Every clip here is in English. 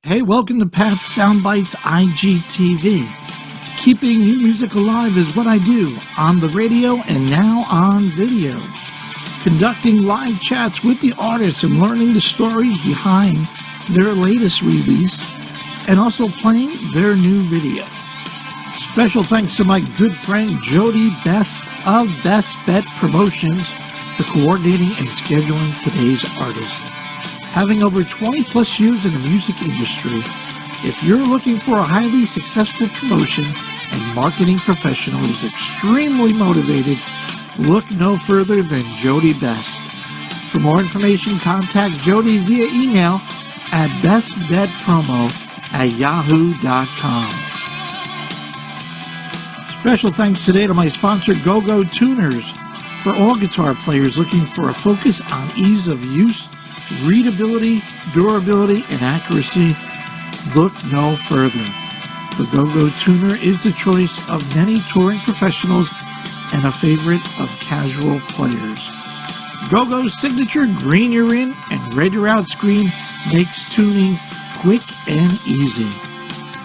Hey, welcome to Pat's Soundbytes IGTV. Keeping new music alive is what I do on the radio and now on video. Conducting live chats with the artists and learning the stories behind their latest release and also playing their new video. Special thanks to my good friend Jody Best of Best Bet Promotions for coordinating and scheduling today's artist. Having over 20 plus years in the music industry, if you're looking for a highly successful promotion and marketing professional who's extremely motivated, look no further than Jody Best. For more information, contact Jody via email at bestbetpromo@yahoo.com. Special thanks today to my sponsor, Gogo Tuners, for all guitar players looking for a focus on ease of use, readability, durability, and accuracy. Look no further. The Gogo Tuner is the choice of many touring professionals and a favorite of casual players. Gogo's signature green you're in and red you're out screen makes tuning quick and easy.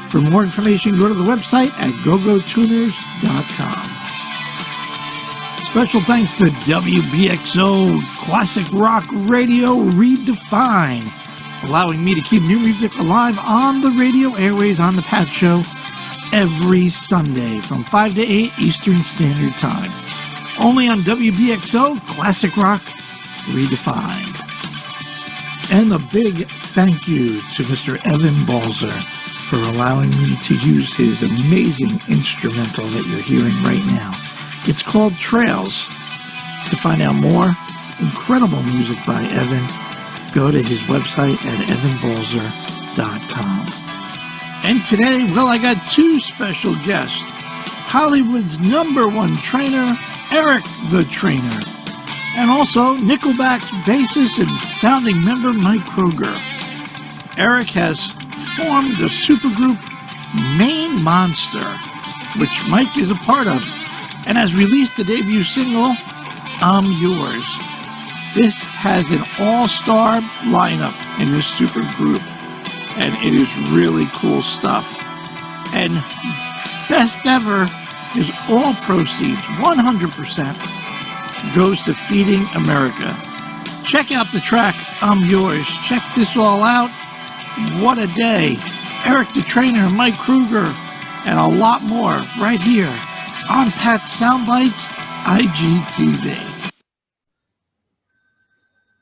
For more information, go to the website at gogotuners.com. Special thanks to WBXO Classic Rock Radio Redefined, allowing me to keep new music alive on the radio airways on The Pat Show every Sunday from 5 to 8 Eastern Standard Time. Only on WBXO Classic Rock Redefined. And a big thank you to Mr. Evan Balzer for allowing me to use his amazing instrumental that you're hearing right now. It's called Trails. To find out more incredible music by Evan, go to his website at evanbalzer.com. And today, well, I got two special guests. Hollywood's #1 trainer, Eric the Trainer, and also Nickelback's bassist and founding member, Mike Kroeger. Eric has formed the supergroup Maine Monster, which Mike is a part of, and has released the debut single, I'm Yours. This has an all-star lineup in this supergroup, and it is really cool stuff. And best ever is all proceeds, 100%, goes to Feeding America. Check out the track, I'm Yours. Check this all out. What a day. Eric the Trainer, Mike Kroeger, and a lot more right here on Pat's Soundbytes IGTV.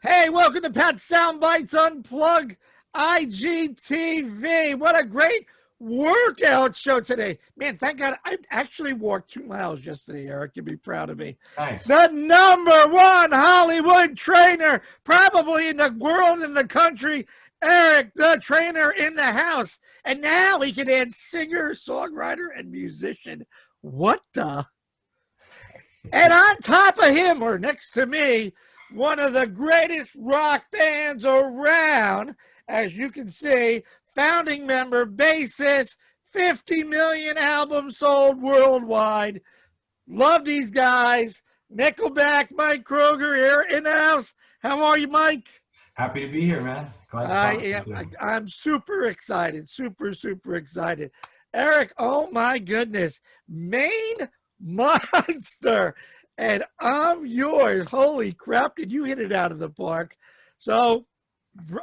Hey, welcome to Pat's Soundbytes Unplugged IGTV. What a great workout show today. Man, thank God I actually walked 2 miles yesterday, Eric. You'd be proud of me. Nice. The #1 Hollywood trainer, probably in the world and the country, Eric the Trainer in the house. And now we can add singer, songwriter, and musician. What the? And on top of him, or next to me, one of the greatest rock bands around, as you can see, founding member, bassist, 50 million albums sold worldwide. Love these guys. Nickelback, Mike Kroeger here in the house. How are you, Mike? Happy to be here, man. Glad to talk to you. I'm super excited, super excited. Eric, oh my goodness, Maine Monster, and I'm Yours. Holy crap, did you hit it out of the park? So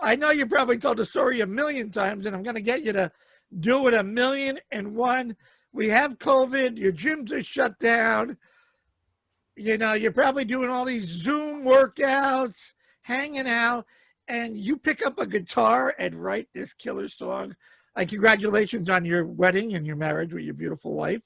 I know you probably told the story a million times, and I'm going to get you to do it 1,000,001. We have COVID, your gyms are shut down. You know, you're probably doing all these Zoom workouts, hanging out, and you pick up a guitar and write this killer song. Congratulations on your wedding and your marriage with your beautiful wife.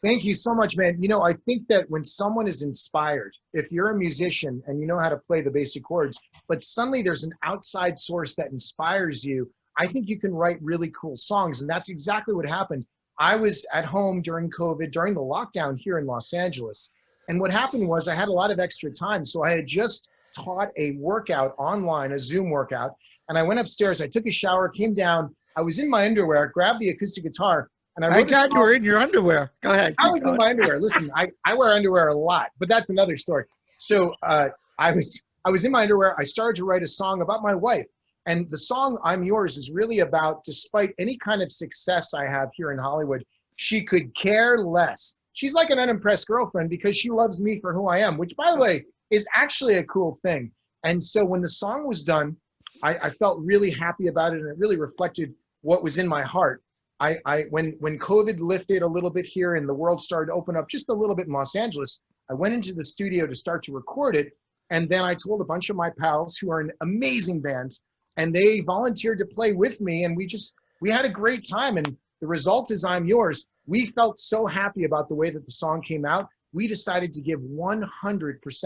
Thank you so much, man. You know, I think that when someone is inspired, if you're a musician and you know how to play the basic chords, but suddenly there's an outside source that inspires you, I think you can write really cool songs. And that's exactly what happened. I was at home during COVID, during the lockdown here in Los Angeles. And what happened was I had a lot of extra time. So I had just taught a workout online, a Zoom workout. And I went upstairs, I took a shower, came down. I was in my underwear, grabbed the acoustic guitar, and I got you were in your underwear. Go ahead. I was in my underwear. Listen, I wear underwear a lot, but that's another story. So I was in my underwear. I started to write a song about my wife. And the song I'm Yours is really about, despite any kind of success I have here in Hollywood, she could care less. She's like an unimpressed girlfriend because she loves me for who I am, which, by the way, is actually a cool thing. And so when the song was done, I felt really happy about it, and it really reflected what was in my heart. When COVID lifted a little bit here and the world started to open up just a little bit in Los Angeles, I went into the studio to start to record it. And then I told a bunch of my pals who are in amazing bands, and they volunteered to play with me. And we had a great time. And the result is I'm Yours. We felt so happy about the way that the song came out. We decided to give 100%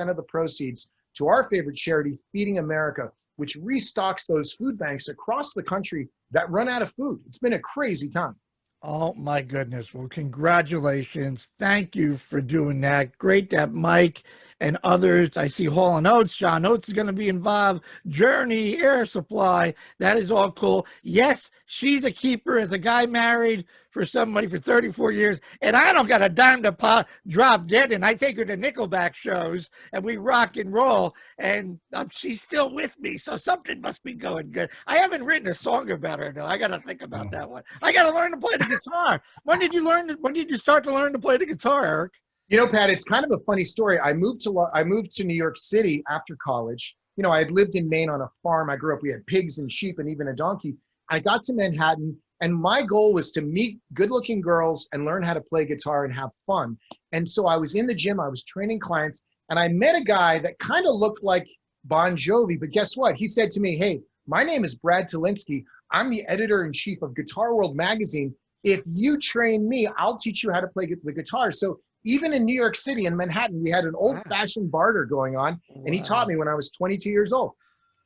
of the proceeds to our favorite charity, Feeding America, which restocks those food banks across the country that run out of food. It's been a crazy time. Oh my goodness. Well, congratulations. Thank you for doing that. Great that Mike and others, I see Hall & Oates, John Oates is going to be involved, Journey, Air Supply. That is all cool. Yes, she's a keeper as a guy married for somebody for 34 years, and I don't got a dime to drop dead, and I take her to Nickelback shows, and we rock and roll, and she's still with me, so something must be going good. I haven't written a song about her, though. I got to think about that one. I got to learn to play the guitar. When did you start to learn to play the guitar, Eric? You know, Pat, it's kind of a funny story. I moved to New York City after college. You know, I had lived in Maine on a farm. I grew up, we had pigs and sheep and even a donkey. I got to Manhattan, and my goal was to meet good-looking girls and learn how to play guitar and have fun. And so I was in the gym, I was training clients, and I met a guy that kind of looked like Bon Jovi, but guess what? He said to me, "Hey, my name is Brad Talinsky. I'm the editor-in-chief of Guitar World magazine. If you train me, I'll teach you how to play the guitar." So even in New York City and Manhattan, we had an old-fashioned barter going on, and he taught me when I was 22 years old.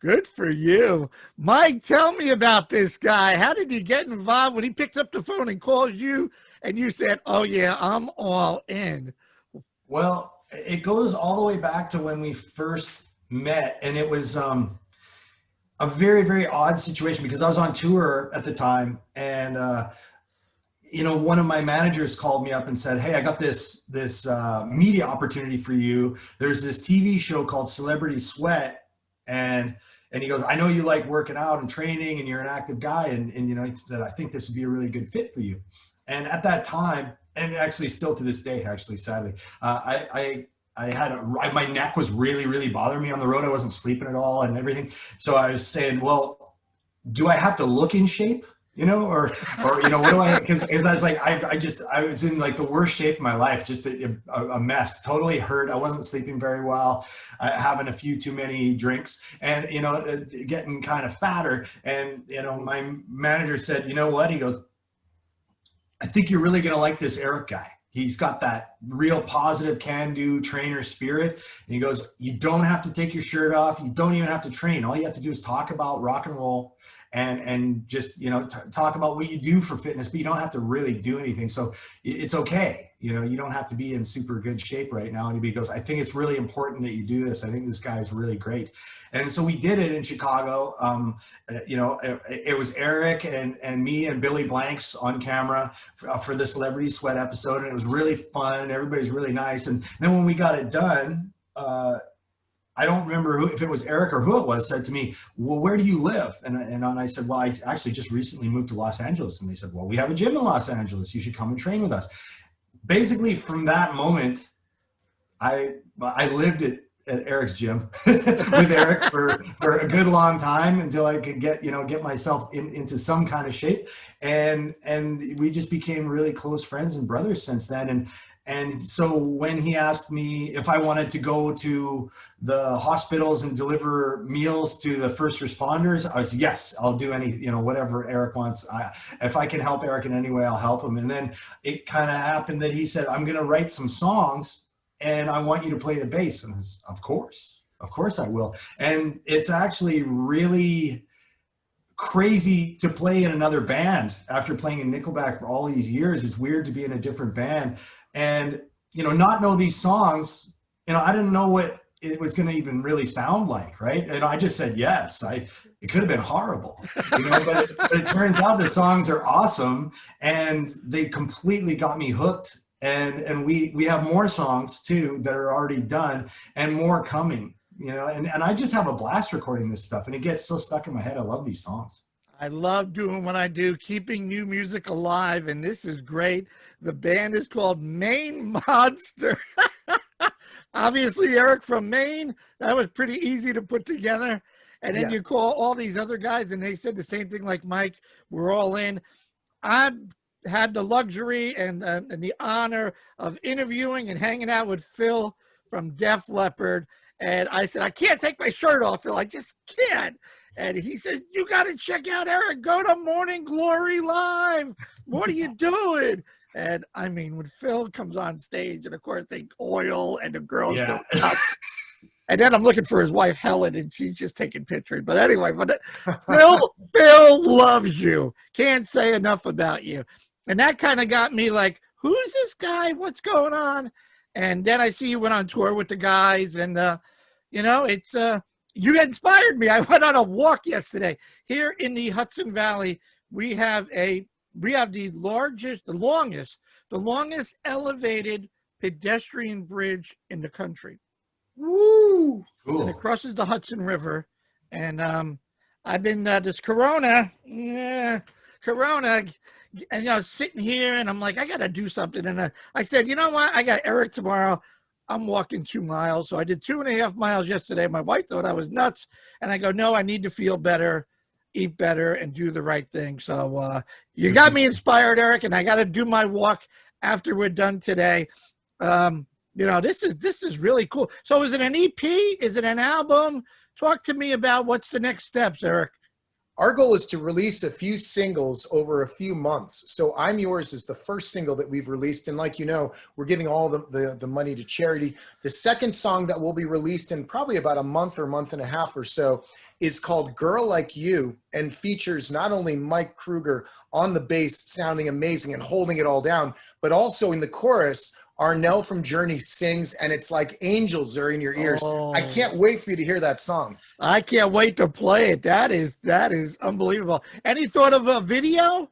Good for you. Mike, tell me about this guy. How did you get involved when he picked up the phone and called you and you said, "Oh, yeah, I'm all in"? Well, it goes all the way back to when we first met, and it was a very, very odd situation because I was on tour at the time, and you know, one of my managers called me up and said, "Hey, I got this media opportunity for you. There's this TV show called Celebrity Sweat, and he goes, I know you like working out and training, and you're an active guy, and you know," he said, "I think this would be a really good fit for you." And at that time, and actually still to this day, actually, sadly, I had my neck was really, really bothering me on the road. I wasn't sleeping at all and everything. So I was saying, well, do I have to look in shape? You know, or you know, what do I? Because I was like, I was in like the worst shape of my life, just a mess, totally hurt. I wasn't sleeping very well, having a few too many drinks, and you know, getting kind of fatter. And you know, my manager said, "You know what?" He goes, "I think you're really gonna like this Eric guy. He's got that real positive can-do trainer spirit." And he goes, "You don't have to take your shirt off. You don't even have to train. All you have to do is talk about rock and roll and just, you know, talk about what you do for fitness, but you don't have to really do anything. So it's okay. You know, you don't have to be in super good shape right now." And he goes, "I think it's really important that you do this. I think this guy is really great." And so we did it in Chicago. You know, it was Eric and me and Billy Blanks on camera for the Celebrity Sweat episode. And it was really fun. Everybody's really nice. And then when we got it done, I don't remember if it was Eric or who it was, said to me, "Well, where do you live?" And I said, "Well, I actually just recently moved to Los Angeles." And they said, "Well, we have a gym in Los Angeles. You should come and train with us." Basically, from that moment, I lived at Eric's gym with Eric for a good long time until I could get myself into some kind of shape. And we just became really close friends and brothers since then. And so when he asked me if I wanted to go to the hospitals and deliver meals to the first responders, I was, yes, I'll do whatever Eric wants. If I can help Eric in any way, I'll help him. And then it kind of happened that he said, "I'm going to write some songs and I want you to play the bass." And I was, of course I will. And it's actually really crazy to play in another band after playing in Nickelback for all these years. It's weird to be in a different band and, you know, not know these songs. You know, I didn't know what it was going to even really sound like, right? And I just said yes. It could have been horrible, you know, but it turns out the songs are awesome and they completely got me hooked. And we have more songs too that are already done and more coming. you know, and I just have a blast recording this stuff, and it gets so stuck in my head. I love these songs. I love doing what I do, keeping new music alive, and this is great. The band is called Maine Monster. Obviously, Eric from Maine, that was pretty easy to put together. And then you call all these other guys, and they said the same thing like Mike, we're all in. I've had the luxury and the honor of interviewing and hanging out with Phil from Def Leppard. And I said, I can't take my shirt off, Phil. I just can't. And he says, you got to check out Eric. Go to Morning Glory Live. What are you doing? And I mean, when Phil comes on stage, and of course they oil and the girls go nuts. And then I'm looking for his wife, Helen, and she's just taking pictures. But anyway, Phil loves you. Can't say enough about you. And that kind of got me like, who's this guy? What's going on? And then I see you went on tour with the guys. And, you know, it's you inspired me. I went on a walk yesterday. Here in the Hudson Valley, we have the longest elevated pedestrian bridge in the country. Woo! Cool. And it crosses the Hudson River. And I've been this Corona, and you know, sitting here, and I'm like, I got to do something. And I said, you know what? I got Eric tomorrow. I'm walking 2 miles. So I did 2.5 miles yesterday. My wife thought I was nuts. And I go, no, I need to feel better, eat better, and do the right thing. So you got me inspired, Eric, and I got to do my walk after we're done today. You know, this is really cool. So is it an EP? Is it an album? Talk to me about what's the next steps, Eric. Our goal is to release a few singles over a few months. So I'm Yours is the first single that we've released. And like you know, we're giving all the money to charity. The second song that will be released in probably about a month or month and a half or so is called Girl Like You, and features not only Mike Kroeger on the bass sounding amazing and holding it all down, but also in the chorus, Arnell from Journey sings, and it's like angels are in your ears. Oh. I can't wait for you to hear that song. I can't wait to play it. That is unbelievable. Any thought of a video?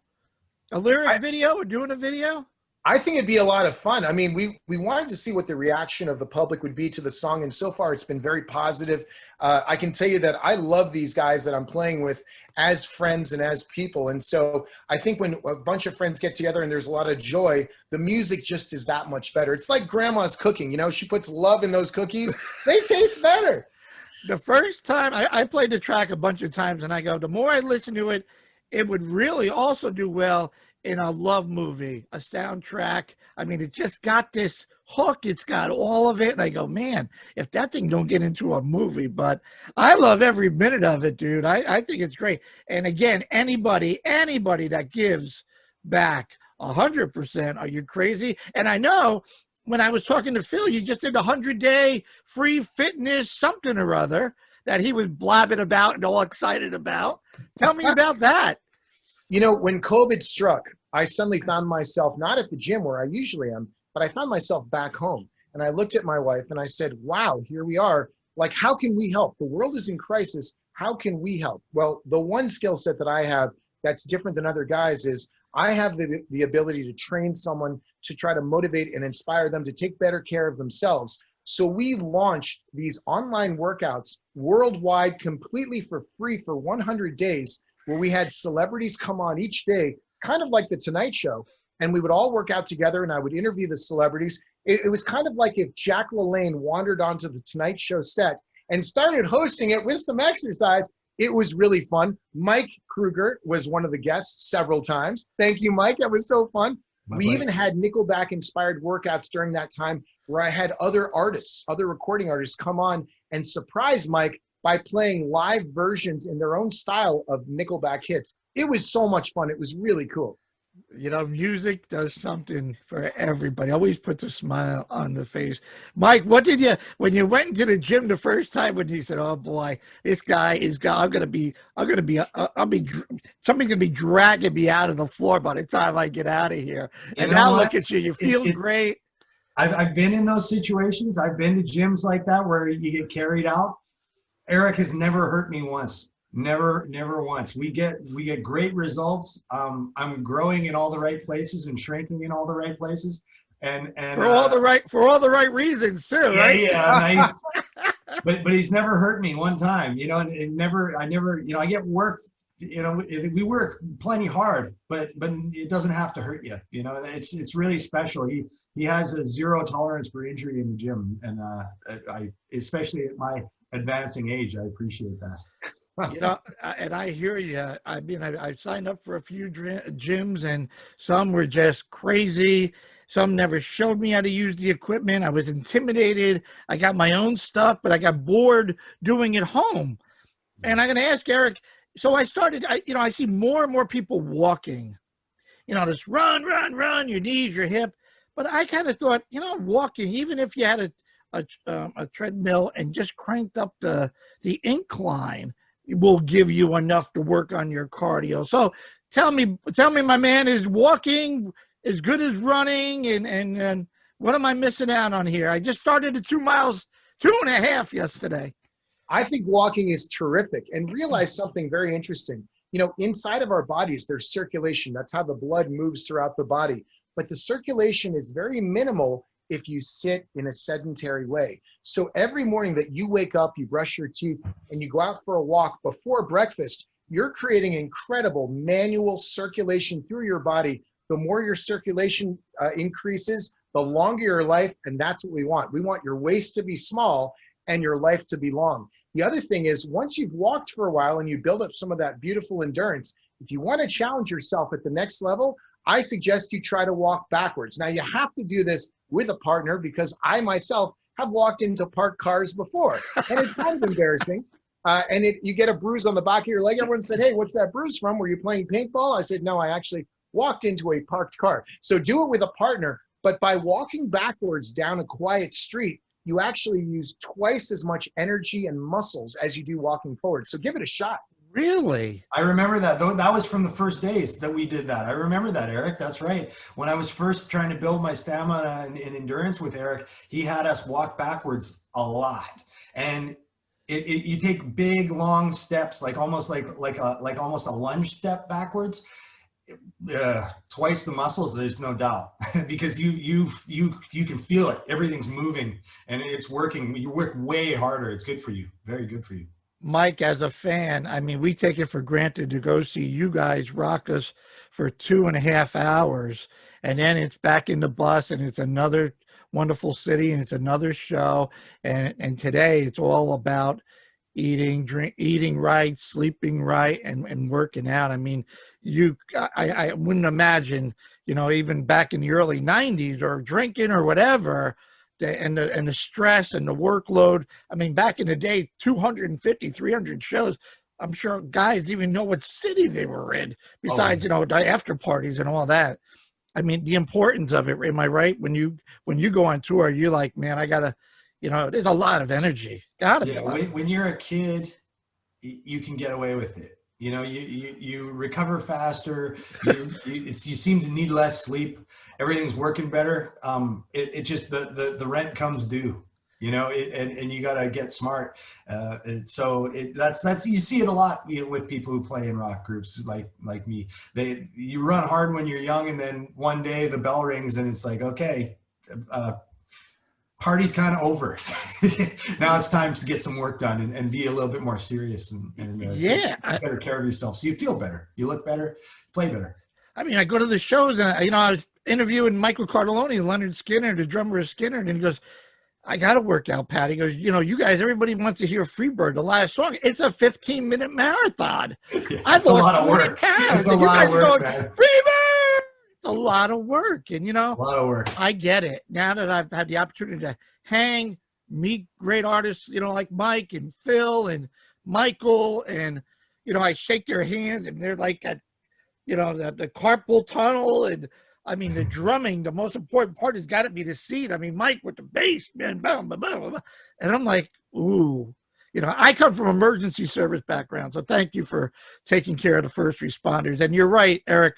A lyric video? Or doing a video? I think it'd be a lot of fun. I mean, we wanted to see what the reaction of the public would be to the song, and so far it's been very positive. I can tell you that I love these guys that I'm playing with as friends and as people, and so I think when a bunch of friends get together and there's a lot of joy, the music just is that much better. It's like grandma's cooking, you know, she puts love in those cookies, they taste better. The first time, I played the track a bunch of times, and I go, the more I listen to it, it would really also do well in a love movie, a soundtrack. I mean, it just got this hook. It's got all of it. And I go, man, if that thing don't get into a movie, but I love every minute of it, dude. I think it's great. And again, anybody that gives back 100%, are you crazy? And I know when I was talking to Phil, you just did a 100-day free fitness something or other that he was blabbing about and all excited about. Tell me about that. You know, when COVID struck, I suddenly found myself not at the gym where I usually am, but I found myself back home. And I looked at my wife and I said, wow, here we are. Like, how can we help? The world is in crisis. How can we help? Well, the one skill set that I have that's different than other guys is I have the ability to train someone to try to motivate and inspire them to take better care of themselves. So we launched these online workouts worldwide completely for free for 100 days, where we had celebrities come on each day, kind of like the Tonight Show, and we would all work out together and I would interview the celebrities. It was kind of like if Jack LaLanne wandered onto the Tonight Show set and started hosting it with some exercise. It was really fun. Mike Kroeger was one of the guests several times. Thank you, Mike. That was so fun. We even had Nickelback inspired workouts during that time where I had other artists, other recording artists come on and surprise Mike by playing live versions in their own style of Nickelback hits. It was so much fun. It was really cool. You know, music does something for everybody. Always puts a smile on the face. Mike, what did you, when you went into the gym the first time, when you said, oh boy, this guy is, somebody's going to be dragging me out of the floor by the time I get out of here. And now look at you, you feel great. I've been in those situations. I've been to gyms like that where you get carried out. Eric has never hurt me once. Never once. We get great results. I'm growing in all the right places and shrinking in all the right places, and for all the right reasons too, right? Yeah, nice. but he's never hurt me one time, you know, and I never, you know, I get worked, you know, we work plenty hard, but it doesn't have to hurt you. You know, it's really special. He has a zero tolerance for injury in the gym, and I, especially at my advancing age, I appreciate that. You know, and I hear you. I mean, I signed up for a few gyms, and some were just crazy. Some never showed me how to use the equipment. I was intimidated. I got my own stuff, but I got bored doing it home. And I'm going to ask Eric. So I started, I see more and more people walking, you know, this run, your knees, your hip. But I kind of thought, you know, walking, even if you had a treadmill and just cranked up the incline, will give you enough to work on your cardio. So tell me, my man, is walking as good as running, and what am I missing out on here? I just started at 2 miles, 2.5 yesterday. I think walking is terrific, and realize something very interesting. You know, inside of our bodies, there's circulation. That's how the blood moves throughout the body. But the circulation is very minimal if you sit in a sedentary way. So every morning that you wake up, you brush your teeth, and you go out for a walk before breakfast, you're creating incredible manual circulation through your body. The more your circulation increases, the longer your life, and that's what we want. We want your waist to be small and your life to be long. The other thing is, once you've walked for a while and you build up some of that beautiful endurance, if you want to challenge yourself at the next level, I suggest you try to walk backwards. Now, you have to do this with a partner, because I myself have walked into parked cars before, and it's kind of embarrassing. And you get a bruise on the back of your leg. Everyone said, "Hey, what's that bruise from? Were you playing paintball?" I said, "No, I actually walked into a parked car." So do it with a partner, but by walking backwards down a quiet street, you actually use twice as much energy and muscles as you do walking forward. So give it a shot. Really? I remember that. Though that was from the first days that we did that. I remember that, Eric. That's right. When I was first trying to build my stamina and endurance with Eric, he had us walk backwards a lot. And you take big, long steps, like almost like almost a lunge step backwards. Twice the muscles, there's no doubt, because you can feel it. Everything's moving and it's working. You work way harder. It's good for you. Very good for you. Mike, as a fan, I mean, we take it for granted to go see you guys rock us for 2.5 hours, and then it's back in the bus, and it's another wonderful city, and it's another show. And today it's all about eating right, sleeping right, and working out. I mean, I wouldn't imagine, you know, even back in the early 90s, or drinking or whatever, and the stress and the workload. I mean, back in the day, 250, 300 shows. I'm sure guys even know what city they were in, besides, you know, the after parties and all that. I mean, the importance of it. Am I right? When you go on tour, you're like, man, I gotta, you know, there's a lot of energy. Gotta be. When you're a kid, you can get away with it. You know, you recover faster. You seem to need less sleep. Everything's working better. It just the rent comes due. You know, and you got to get smart. So that's you see it a lot with people who play in rock groups like me. You run hard when you're young, and then one day the bell rings and it's like, okay, party's kind of over. Now it's time to get some work done and be a little bit more serious and take better care of yourself. So you feel better, you look better, play better. I mean, I go to the shows and, you know, I was interviewing Michael Cardelloni, Leonard Skinner, the drummer of Skinner, and he goes, I got to work out, Pat. He goes, you know, you guys, everybody wants to hear Freebird, the last song. It's a 15-minute marathon. It's a lot of work. It's a lot of work, man. Freebird! It's a lot of work. And, you know, a lot of work. I get it. Now that I've had the opportunity to hang, meet great artists, you know, like Mike and Phil and Michael, and, you know, I shake their hands and they're like at, you know, the carpal tunnel. And I mean, the drumming, the most important part has got to be the seat. I mean, Mike with the bass, man, blah, blah, blah, blah. And I'm like, ooh, you know, I come from emergency service background. So thank you for taking care of the first responders. And you're right, Eric,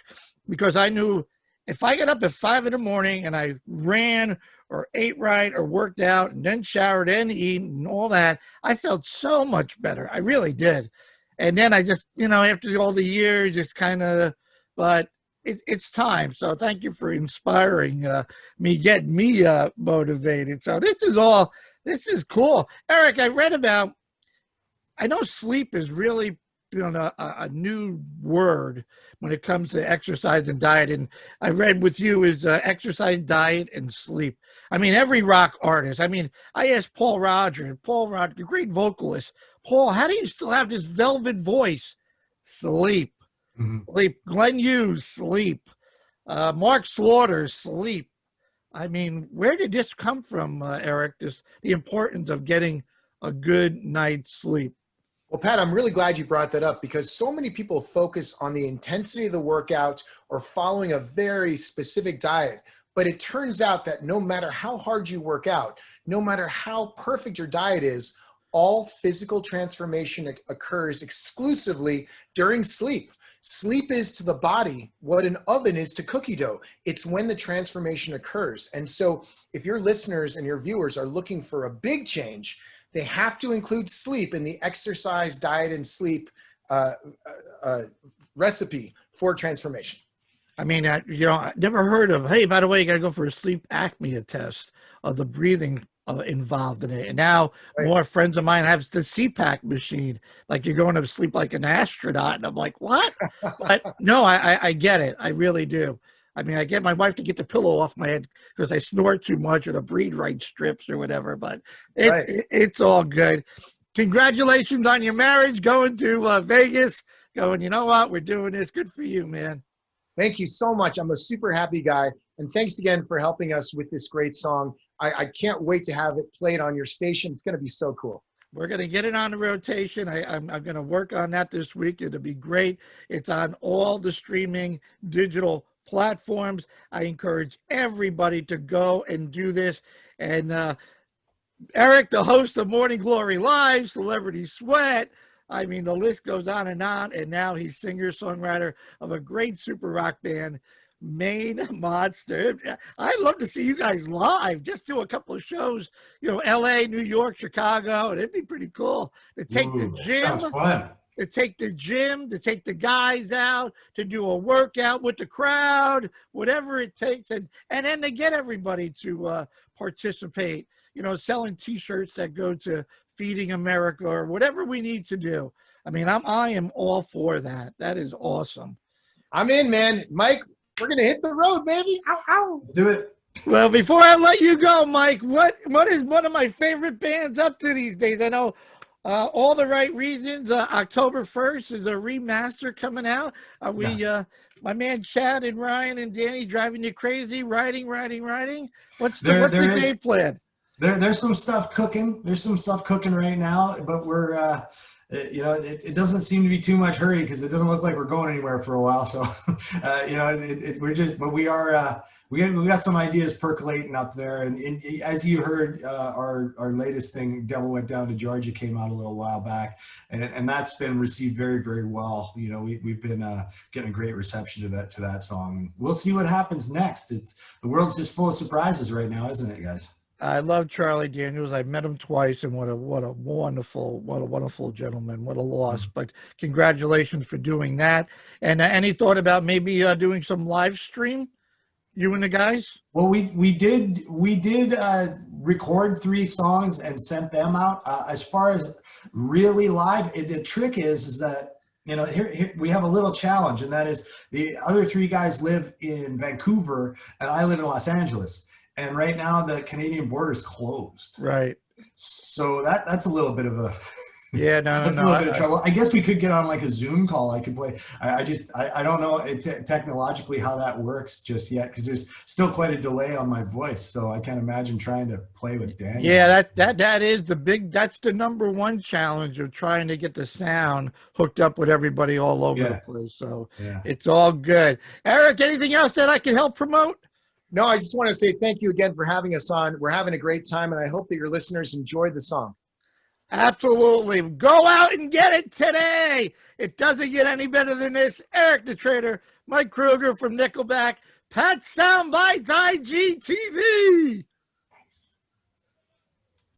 because I knew if I got up at 5 a.m. and I ran or ate right or worked out and then showered and eat and all that, I felt so much better. I really did. And then I just, you know, after all the years, just kind of, but it's time. So thank you for inspiring me, getting me motivated. So this is all This is cool. Eric, I know sleep is really a new word when it comes to exercise and diet. And I read with you is exercise, diet, and sleep. I mean, every rock artist. I mean, I asked Paul Rodgers, great vocalist. Paul, how do you still have this velvet voice? Sleep. Sleep. Glenn Hughes, sleep. Mark Slaughter, sleep. I mean, where did this come from, Eric? The importance of getting a good night's sleep. Well, Pat, I'm really glad you brought that up because so many people focus on the intensity of the workout or following a very specific diet. But it turns out that no matter how hard you work out, no matter how perfect your diet is, all physical transformation occurs exclusively during sleep. Sleep is to the body what an oven is to cookie dough. It's when the transformation occurs. And so if your listeners and your viewers are looking for a big change, they have to include sleep in the exercise, diet, and sleep recipe for transformation. I mean, I never heard of, hey, by the way, you got to go for a sleep apnea test of the breathing involved in it. And now more friends of mine have the CPAP machine, like you're going to sleep like an astronaut. And I'm like, what? But no, I get it. I really do. I mean, I get my wife to get the pillow off my head because I snore too much or the breathe right strips or whatever, but it's all good. Congratulations on your marriage, going to Vegas, going, you know what, we're doing this. Good for you, man. Thank you so much. I'm a super happy guy. And thanks again for helping us with this great song. I can't wait to have it played on your station. It's going to be so cool. We're going to get it on the rotation. I'm going to work on that this week. It'll be great. It's on all the streaming digital platforms. I encourage everybody to go and do this. And Eric, the host of Morning Glory Live, Celebrity Sweat, I mean, the list goes on. And now he's singer-songwriter of a great super rock band, Maine Monster. I'd love to see you guys live. Just do a couple of shows, LA, New York, Chicago. It'd be pretty cool to take the gym. Sounds fun. To take the guys out, to do a workout with the crowd, whatever it takes, and then to get everybody to participate, selling T-shirts that go to Feeding America or whatever we need to do. I mean, I am all for that. That is awesome. I'm in, man. Mike, we're going to hit the road, baby. Ow, ow. Do it. Well, before I let you go, Mike, what is one of my favorite bands up to these days? I know All the Right Reasons, October 1st is a remaster coming out. Are we, my man Chad and Ryan and Danny driving you crazy, riding? What's the game plan? There's some stuff cooking. There's some stuff cooking right now, but we're, it doesn't seem to be too much hurry because it doesn't look like we're going anywhere for a while. So, we got some ideas percolating up there. And as you heard, our latest thing, Devil Went Down to Georgia, came out a little while back, and that's been received very, very well. We've been getting a great reception to that song. We'll see what happens next. The world's just full of surprises right now, isn't it, guys? I love Charlie Daniels. I met him twice, and what a wonderful gentleman. What a loss! But congratulations for doing that. And any thought about maybe doing some live stream, you and the guys? Well, we did record 3 songs and sent them out. As far as really live, the trick is that here we have a little challenge, and that is the other 3 guys live in Vancouver, and I live in Los Angeles. And right now the Canadian border is closed. Right. So that's a little bit of a that's a little bit of trouble. I guess we could get on like a Zoom call. I could play. I don't know technologically how that works just yet because there's still quite a delay on my voice. So I can't imagine trying to play with Daniel. Yeah, that is that's the number one challenge of trying to get the sound hooked up with everybody all over the place. So it's all good. Eric, anything else that I can help promote? No, I just want to say thank you again for having us on. We're having a great time, and I hope that your listeners enjoyed the song. Absolutely. Go out and get it today. It doesn't get any better than this. Eric the Trader, Mike Kroeger from Nickelback, Pat Soundbytes IGTV.